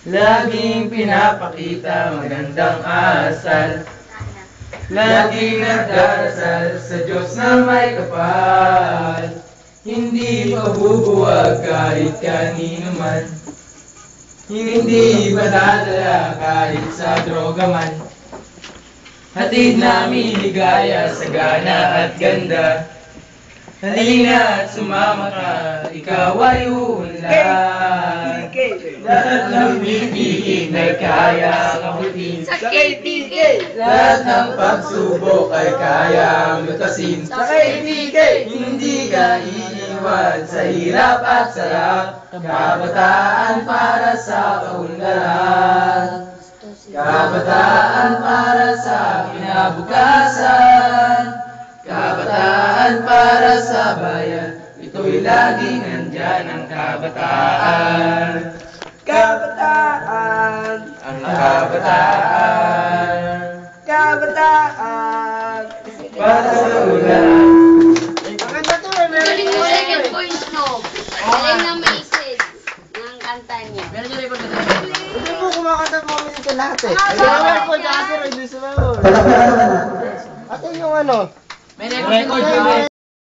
Laging pinapakita magandang asal. Laging nagdarasal sa Diyos na may kapal. Hindi mabubuwag kahit kanino man. Hindi madadala kahit sa droga man. Hatid namin ligaya, sagana at ganda. Halina at sumama ka, ikaw ay uunlad. Lahat ng pipigil ay kaya kamutin. Sa KPK! Lahat ng pagsubok ay kayang lutasin. Sa KPK! Hindi ka iiwan sa hirap at sarap. Kabataan para sa kaunlaran. Kabataan para sa kinabukasan. Kabataan para sa bayan. Ito'y laging nandyan ang kabataan. Kabataan, Ang kabataan. kabataan. Para sa ulan. Maganda to eh, meron Galing yung mo second voice, no? Galing ng message ng kanta niya. Hindi po kumakanta po kami dito lahat eh. Sumawar po, tsaka si Roy, sumawar. Ate yung ano? May record yun eh.